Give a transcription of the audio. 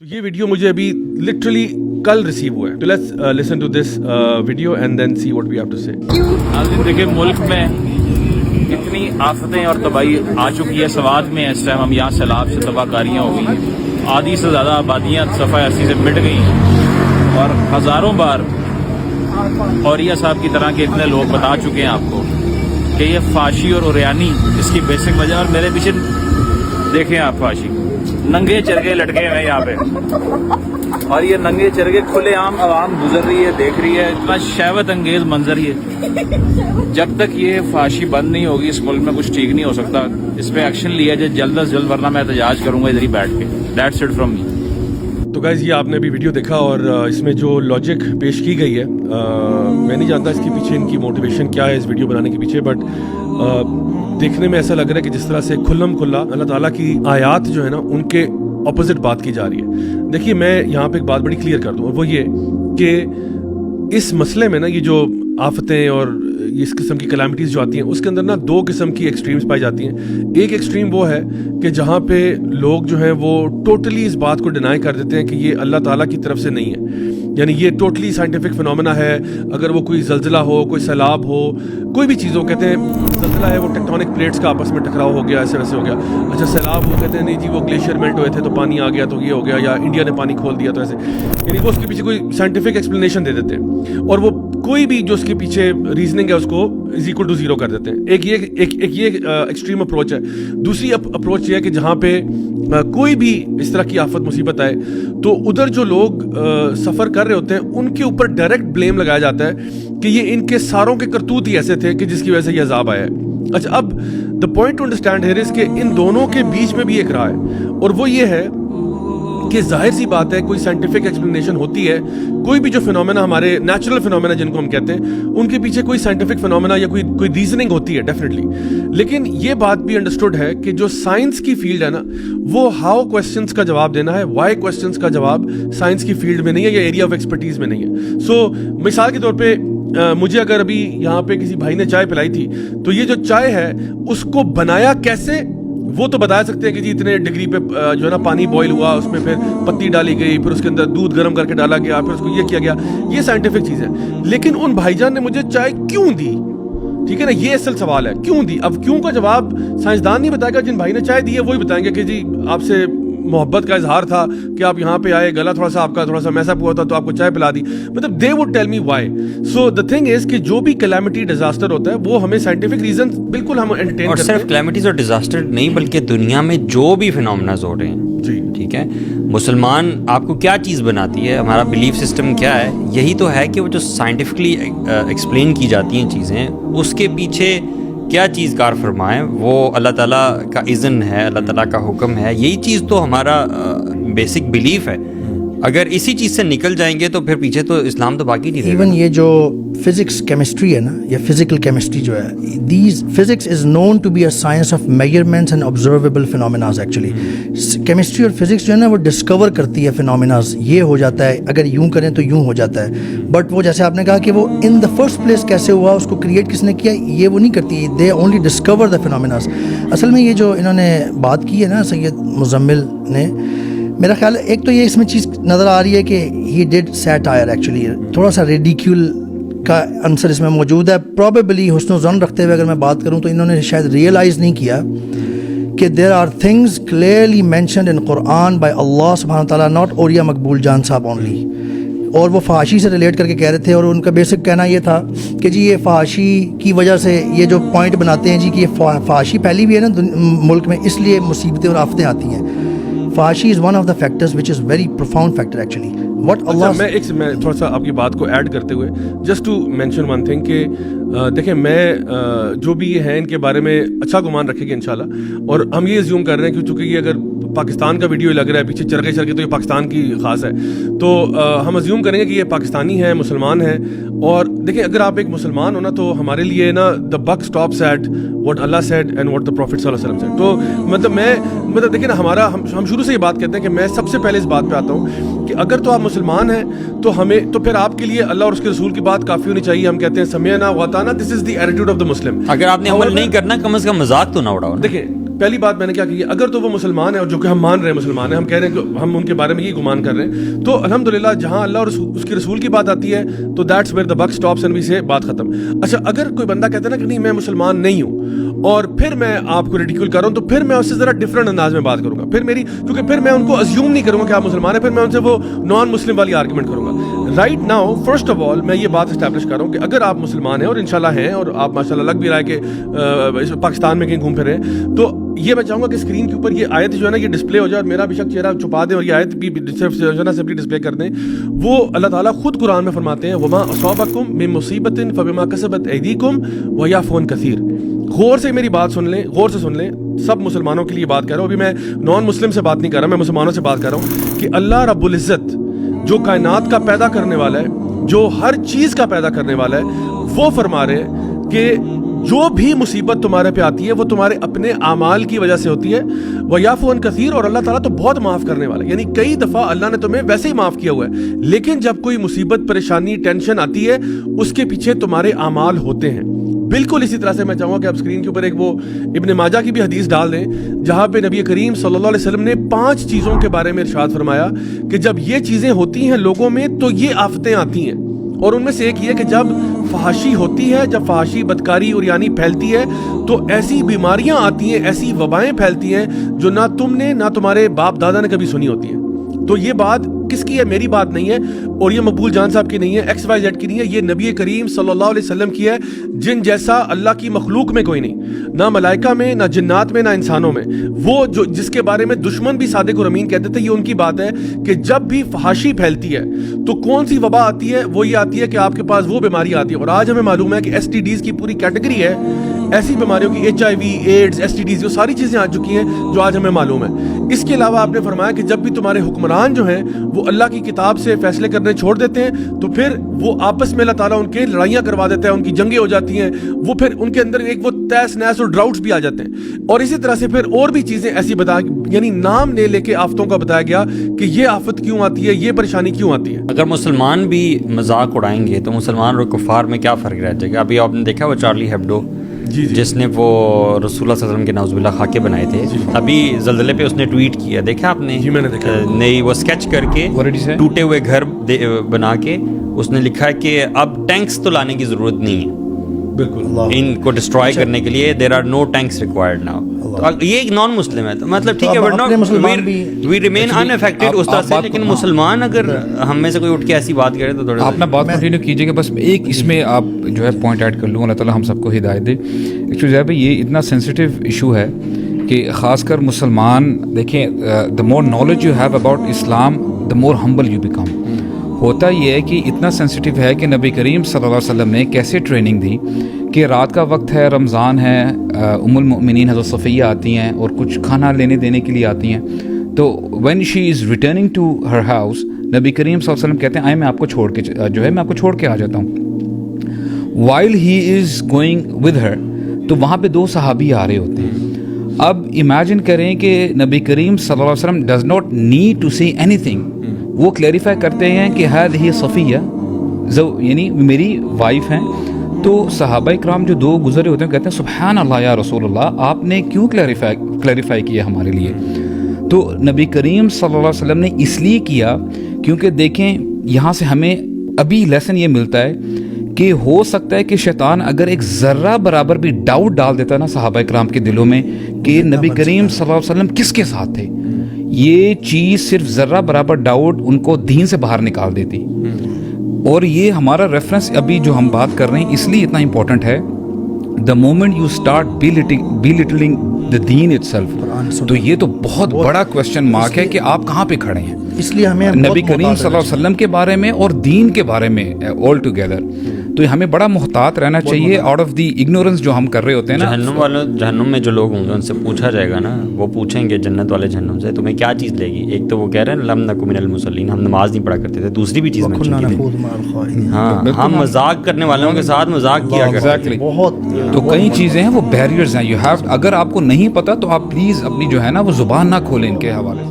تو یہ ویڈیو مجھے ابھی لٹرلی کل ریسیو ہوا ہے. تو let's listen to this video and then see what we have to say. ناظرین دیکھیں ملک میں اتنی آفتیں اور تباہی آ چکی ہے. سوات میں اس ٹائم ہم یہاں سیلاب سے تباہ کاریاں ہو گئی ہیں. آدھی سے زیادہ آبادیاں صفحہ ارضی سے مٹ گئی ہیں اور ہزاروں بار اوریہ صاحب کی طرح کے اتنے لوگ بتا چکے ہیں آپ کو کہ یہ فحاشی اور اوریانی اس کی بیسک وجہ. اور میرے پیچھے دیکھیں آپ فحاشی ننگے چرگے لٹکے ہوئے یہاں پہ اور یہ ننگے چرگے کھلے عام عوام گزر رہی ہے دیکھ رہی ہے. اتنا شہوت انگیز منظر یہ. جب تک یہ فحاشی بند نہیں ہوگی اس ملک میں کچھ ٹھیک نہیں ہو سکتا. اس پہ ایکشن لیا جائے جلد از جلد ورنہ میں احتجاج کروں گا ادھر ہی بیٹھ کے. That's it from me. تو گائز یہ آپ نے بھی ویڈیو دیکھا اور اس میں جو لاجک پیش کی گئی ہے میں نہیں جانتا اس کے پیچھے ان کی موٹیویشن کیا ہے اس ویڈیو بنانے کے پیچھے. بٹ دیکھنے میں ایسا لگ رہا ہے کہ جس طرح سے کھلم کھلا اللہ تعالیٰ کی آیات جو ہے نا ان کے اپوزٹ بات کی جا رہی ہے. دیکھیے میں یہاں پہ ایک بات بڑی کلیئر کر دوں اور وہ یہ کہ اس مسئلے میں نا یہ جو آفتیں اور اس قسم کی کلیمٹیز جو آتی ہیں اس کے اندر نا دو قسم کی ایکسٹریمز پائی جاتی ہیں. ایک ایکسٹریم وہ ہے کہ جہاں پہ لوگ جو ہیں وہ ٹوٹلی اس بات کو ڈینائی کر دیتے ہیں کہ یہ اللہ تعالیٰ کی طرف سے نہیں ہے. یعنی یہ ٹوٹلی سائنٹیفک فنومینا ہے. اگر وہ کوئی زلزلہ ہو کوئی سیلاب ہو کوئی بھی چیز ہو کہتے ہیں زلزلہ ہے وہ ٹیکٹونک پلیٹس کا آپس میں ٹکراؤ ہو گیا ایسے ویسے ہو گیا. اچھا سیلاب ہو کہتے ہیں نہیں جی وہ گلیشیئر میلٹ ہوئے تھے تو پانی آ گیا تو یہ ہو گیا یا انڈیا نے پانی کھول دیا تو ایسے. یعنی وہ اس کے پیچھے کوئی سائنٹیفک ایکسپلینیشن دے دیتے ہیں اور وہ کوئی بھی جو اس کے پیچھے ریزننگ ہے اس کو از اکول ٹو زیرو کر دیتے ہیں. ایک یہ ایکسٹریم اپروچ ہے. دوسری اپروچ یہ ہے کہ جہاں پہ کوئی بھی اس طرح کی آفت مصیبت آئے تو ادھر جو لوگ سفر کر رہے ہوتے ہیں ان کے اوپر ڈائریکٹ بلیم لگایا جاتا ہے کہ یہ ان کے ساروں کے کرتوت ہی ایسے تھے کہ جس کی وجہ سے یہ عذاب آیا ہے. اچھا اب the point to understand here is کہ ان دونوں کے بیچ میں بھی ایک راہ ہے اور وہ یہ ہے کہ ظاہر سی بات ہے کوئی سائنٹیفک ایکسپلینیشن ہوتی ہے. کوئی بھی جو فنومینا ہمارے نیچرل فنومینا جن کو ہم کہتے ہیں ان کے پیچھے کوئی سائنٹیفک فنومینا یا کوئی ریزننگ ہوتی ہے ڈیفینیٹلی. لیکن یہ بات بھی انڈرسٹوڈ ہے کہ جو سائنس کی فیلڈ ہے نا وہ ہاؤ کوسچنس کا جواب دینا ہے. وائی کوسچنس کا جواب سائنس کی فیلڈ میں نہیں ہے یا ایریا آف ایکسپرٹیز میں نہیں ہے. سو مثال کے طور پہ مجھے اگر ابھی یہاں پہ کسی بھائی نے چائے پلائی تھی تو یہ جو چائے ہے اس کو بنایا کیسے وہ تو بتا سکتے ہیں کہ جی اتنے ڈگری پہ جو ہے نا پانی بوائل ہوا اس میں پھر پتی ڈالی گئی پھر اس کے اندر دودھ گرم کر کے ڈالا گیا پھر اس کو یہ کیا گیا. یہ سائنٹیفک چیز ہے. لیکن ان بھائی جان نے مجھے چائے کیوں دی ٹھیک ہے نا یہ اصل سوال ہے کیوں دی. اب کیوں کا جواب سائنسدان نہیں بتائے گا. جن بھائی نے چائے دی ہے وہی بتائیں گے کہ جی آپ سے محبت کا اظہار تھا کہ آپ یہاں پہ آئے گلا تھوڑا سا آپ کا تھوڑا سا میس اپ ہوا تھا تو آپ کو چائے پلا دی. مطلب they would tell me why. So the thing is کہ جو بھی کلیمٹی ڈیزاسٹر ہوتا ہے وہ ہمیں سائنٹیفک ریزن بالکل ہم انٹرٹین کرتے ہیں. اور صرف کلیمٹیز اور ڈیزاسٹر نہیں بلکہ دنیا میں جو بھی فینومیناز ہو رہے ہیں جی ٹھیک ہے. مسلمان آپ کو کیا چیز بناتی ہے ہمارا بلیف سسٹم کیا ہے یہی تو ہے کہ وہ جو سائنٹیفکلی ایکسپلین کی جاتی ہیں چیزیں اس کے پیچھے کیا چیز کار فرمائے وہ اللہ تعالیٰ کا اذن ہے اللہ تعالیٰ کا حکم ہے. یہی چیز تو ہمارا بیسک بلیف ہے. اگر اسی چیز سے نکل جائیں گے تو پھر پیچھے تو اسلام تو باقی نہیں رہے گا. ایون یہ جو فزکس کیمسٹری ہے نا یا فزیکل کیمسٹری جو ہے these physics is known to be a science of measurements and observable phenomenas. Actually chemistry اور فزکس جو ہے نا وہ ڈسکور کرتی ہے فینومیناز. یہ ہو جاتا ہے اگر یوں کریں تو یوں ہو جاتا ہے. بٹ وہ جیسے آپ نے کہا کہ وہ ان دا فرسٹ پلیس کیسے ہوا اس کو کریٹ کس نے کیا یہ وہ نہیں کرتی. They only discover the فینومیناز. اصل میں یہ جو انہوں نے بات کی ہے نا سید مزمل نے میرا خیال ہے ایک تو یہ اس میں چیز نظر آ رہی ہے کہ ہی ڈیڈ سیٹائر. ایکچولی تھوڑا سا ریڈیکیول کا عنصر اس میں موجود ہے. پرابیبلی حسن و ظن رکھتے ہوئے اگر میں بات کروں تو انہوں نے شاید ریئلائز نہیں کیا کہ there are things clearly mentioned in Quran by Allah سبحانہ تعالیٰ ناٹ اوریہ مقبول جان صاحب اونلی. اور وہ فحاشی سے ریلیٹ کر کے کہہ رہے تھے اور ان کا بیسک کہنا یہ تھا کہ جی یہ فحاشی کی وجہ سے یہ جو پوائنٹ بناتے ہیں جی کہ یہ فحاشی پھیلی ہوئی ہے نا ملک میں اس لیے مصیبتیں اور آفتیں آتی ہیں. فحاشی is one of the factors which is very profound factor actually. What Allah میں تھوڑا سا آپ کی بات کو ایڈ کرتے ہوئے just to mention one thing کہ دیکھیں میں جو بھی یہ ہیں ان کے بارے میں اچھا گمان رکھیں گے انشاءاللہ. اور ہم یہ زیوم کر رہے ہیں کہ چونکہ یہ اگر پاکستان کا ویڈیو لگ رہا ہے پیچھے چرگے تو یہ پاکستان کی خاص ہے تو ہم ازیوم کریں گے کہ یہ پاکستانی ہے مسلمان ہیں. اور دیکھیں اگر آپ ایک مسلمان ہو نا تو ہمارے لیے نا the book stops at what Allah said and what the prophet صلی اللہ علیہ وسلم سیڈ. تو مطلب دیکھیں نا ہم شروع سے یہ بات کہتے ہیں کہ میں سب سے پہلے اس بات پہ آتا ہوں کہ اگر تو آپ مسلمان ہیں تو پھر آپ کے لیے اللہ اور اس کے رسول کی بات کافی ہونی چاہیے. ہم کہتے ہیں سمعنا واطعنا. دس از دی ایٹیٹیوڈ آف دا مسلم. اگر آپ نے عمل نہیں کرنا کم از کم مذاق تو نہ اڑاؤ. دیکھیں پہلی بات میں نے کیا کی ہے, اگر تو وہ مسلمان ہے اور جو کہ ہم مان رہے ہیں مسلمان ہیں, ہم کہہ رہے ہیں کہ ہم ان کے بارے میں یہ گمان کر رہے ہیں, تو الحمدللہ جہاں اللہ اور اس کے رسول کی بات آتی ہے تو that's where the book stops and we say بات ختم. اچھا اگر کوئی بندہ کہتا ہے نا کہ نہیں میں مسلمان نہیں ہوں اور پھر میں آپ کو ریڈیکول کر رہا ہوں, تو پھر میں اس سے ذرا ڈفرنٹ انداز میں بات کروں گا, پھر میری کیونکہ پھر میں ان کو ازیوم نہیں کروں گا کہ آپ مسلمان ہیں, پھر میں ان سے وہ نان مسلم والی آرگومنٹ کروں گا. Right now first of all میں یہ بات اسٹیبلش کر رہا ہوں کہ اگر آپ مسلمان ہیں اور انشاءاللہ ہیں اور آپ ماشاءاللہ لگ بھی رہا ہے کہ پاکستان میں کہیں گھوم پھر رہے ہیں, تو یہ میں چاہوں گا کہ اسکرین کے اوپر یہ آیت جو ہے نا یہ ڈسپلے ہو جائے اور میرا بے شک چہرہ چھپا دیں اور یہ آیت بھی سمپلی ڈسپلے کر دیں. وہ اللہ تعالیٰ خود قرآن میں فرماتے ہیں وما اصابکم من مصیبت فبما کسبت ایدیکم ویعفو عن کثیر. غور سے میری بات سن لیں, غور سے سن لیں, سب مسلمانوں کے لیے بات کر رہا ہوں, ابھی میں نان مسلم سے بات نہیں کر رہا, میں مسلمانوں سے بات کر رہا ہوں کہ اللہ رب العزت جو کائنات کا پیدا کرنے والا ہے, جو ہر چیز کا پیدا کرنے والا ہے, وہ فرما رہے ہیں کہ جو بھی مصیبت تمہارے پہ آتی ہے وہ تمہارے اپنے اعمال کی وجہ سے ہوتی ہے. وَيَعْفُو عَنْ كَثِيرٌ, اور اللہ تعالیٰ تو بہت معاف کرنے والا ہے, یعنی کئی دفعہ اللہ نے تمہیں ویسے ہی معاف کیا ہوا ہے, لیکن جب کوئی مصیبت پریشانی ٹینشن آتی ہے اس کے پیچھے تمہارے اعمال ہوتے ہیں. بالکل اسی طرح سے میں چاہوں گا کہ آپ اسکرین کے اوپر ایک وہ ابن ماجہ کی بھی حدیث ڈال دیں جہاں پہ نبی کریم صلی اللہ علیہ وسلم نے 5 چیزوں کے بارے میں ارشاد فرمایا کہ جب یہ چیزیں ہوتی ہیں لوگوں میں تو یہ آفتیں آتی ہیں, اور ان میں سے ایک یہ کہ جب فحاشی ہوتی ہے, جب فحاشی بدکاری اور یعنی پھیلتی ہے تو ایسی بیماریاں آتی ہیں, ایسی وبائیں پھیلتی ہیں جو نہ تم نے نہ تمہارے باپ دادا نے کبھی سنی ہوتی ہیں. تو یہ بات کس کی ہے؟ میری بات نہیں ہے اور یہ مقبول جان صاحب کی نہیں ہے, ایکس وائی زیڈ کی نہیں ہے, یہ نبی کریم صلی اللہ علیہ وسلم کی ہے, جن جیسا اللہ کی مخلوق میں کوئی نہیں, نہ ملائکہ میں, نہ جنات میں, نہ انسانوں میں. وہ جو جس کے بارے میں دشمن بھی صادق اور امین کہتے تھے, یہ ان کی بات ہے کہ جب بھی فحاشی پھیلتی ہے تو کون سی وبا آتی ہے؟ وہ یہ آتی ہے کہ آپ کے پاس وہ بیماری آتی ہے. اور آج ہمیں معلوم ہے کہ ایس ٹی ڈیز کی پوری کیٹیگری ہے ایسی بیماریوں کی, H I V, AIDS, S T Ds, وہ ساری چیزیں آ چکی ہیں جو آج ہمیں معلوم ہے. اس کے علاوہ آپ نے فرمایا کہ جب بھی تمہارے حکمران جو ہیں وہ اللہ کی کتاب سے فیصلے کرنے چھوڑ دیتے ہیں تو پھر وہ آپس میں اللہ تعالیٰ ان کے لڑائیاں کروا دیتا ہے, ان کی جنگیں ہو جاتی ہیں, وہ پھر ان کے اندر ایک وہ تیس نیس اور ڈراؤٹس بھی آ جاتے ہیں. اور اسی طرح سے پھر اور بھی چیزیں ایسی یعنی نام لے کے آفتوں کا بتایا گیا کہ یہ آفت کیوں آتی ہے, یہ پریشانی کیوں آتی ہے. اگر مسلمان بھی مذاق اڑائیں گے تو مسلمان اور کفار میں کیا فرق رہ جائے گا؟ ابھی آپ نے دیکھا وہ چارلی ہیبڈو جس نے وہ رسول اللہ صلی اللہ علیہ وسلم کے نعوذ باللہ خاکے بنائے تھے, ابھی زلزلے پہ اس نے ٹویٹ کیا, دیکھا آپ نے؟ جی میں نے دیکھا. نہیں, وہ اسکیچ کر کے ٹوٹے ہوئے گھر بنا کے اس نے لکھا ہے کہ اب ٹینکس تو لانے کی ضرورت نہیں ہے بالکل ان کو ڈسٹرائے کرنے کے لیے, there are no tanks required now. یہ ایک نان مسلم ہے تو مطلب ٹھیک ہے وی ریمین ان افیکٹڈ اس طرح سے, لیکن مسلمان اگر ہم میں سے کوئی اٹھ کے ایسی بات کرے تو تھوڑا آپ نا بات کنٹینیو کیجیے گا. بس ایک اس میں آپ جو ہے پوائنٹ ایڈ کر لوں, اللہ تعالیٰ ہم سب کو ہدایت دے. ایکچولی جو ہے بھائی یہ اتنا سینسیٹیو ایشو ہے کہ خاص کر مسلمان دیکھیں, the more knowledge you have about Islam the more humble you become. ہوتا یہ ہے کہ اتنا سینسیٹیو ہے کہ نبی کریم صلی اللہ علیہ وسلم نے کیسے ٹریننگ دی کہ رات کا وقت ہے, رمضان ہے, ام المؤمنین حضرت صفیہ آتی ہیں اور کچھ کھانا لینے دینے کے لیے آتی ہیں, تو when she is returning to her house نبی کریم صلی اللہ علیہ وسلم کہتے ہیں آئے میں آپ کو چھوڑ کے جو ہے میں آپ کو چھوڑ کے آ جاتا ہوں. While he is going with her, تو وہاں پہ 2 صحابی آ رہے ہوتے ہیں. اب امیجن کریں کہ نبی کریم صلی اللہ علیہ وسلم does not need to see anything, وہ کلیریفائی کرتے ہیں کہ ہذہ صفیہ یعنی میری وائف ہیں. تو صحابہ کرام جو 2 گزرے ہوتے ہیں کہتے ہیں سبحان اللہ یا رسول اللہ, آپ نے کیوں کلیریفائی کیا ہمارے لیے؟ تو نبی کریم صلی اللہ علیہ وسلم نے اس لیے کیا کیونکہ دیکھیں یہاں سے ہمیں ابھی لیسن یہ ملتا ہے کہ ہو سکتا ہے کہ شیطان اگر ایک ذرہ برابر بھی ڈاؤٹ ڈال دیتا نا صحابہ کرام کے دلوں میں کہ نبی کریم صلی اللہ علیہ وسلم کس کے ساتھ تھے, یہ چیز صرف ذرہ برابر ڈاؤٹ ان کو دین سے باہر نکال دیتی. اور یہ ہمارا ریفرنس ابھی جو ہم بات کر رہے ہیں اس لیے اتنا امپورٹنٹ ہے, the moment you start belittling the deen itself, تو یہ تو بہت بڑا کوشچن مارک ہے کہ آپ کہاں پہ کھڑے ہیں. اس لیے ہمیں نبی کریم صلی اللہ علیہ وسلم کے بارے میں اور دین کے بارے میں آل ٹوگیدر, تو ہمیں بڑا محتاط رہنا چاہیے آؤٹ آف دی اگنورنس جو ہم کر رہے ہوتے ہیں نا. جہنم میں جو لوگ ہوں گے ان سے پوچھا جائے گا نا, وہ پوچھیں گے جنت والے جہنم سے تمہیں کیا چیز لے گی. ایک تو وہ کہہ رہے ہیں لم نک من المصلین, ہم نماز نہیں پڑھا کرتے تھے. دوسری بھی چیز ہاں, ہم مذاق کرنے والوں کے ساتھ مذاق کیا کرتے ہیں. تو کئی چیزیں ہیں وہ بیریئرز ہیں, یو ہیو, اگر آپ کو نہیں پتا تو آپ پلیز اپنی جو ہے نا وہ زبان نہ کھولیں ان کے حوالے سے.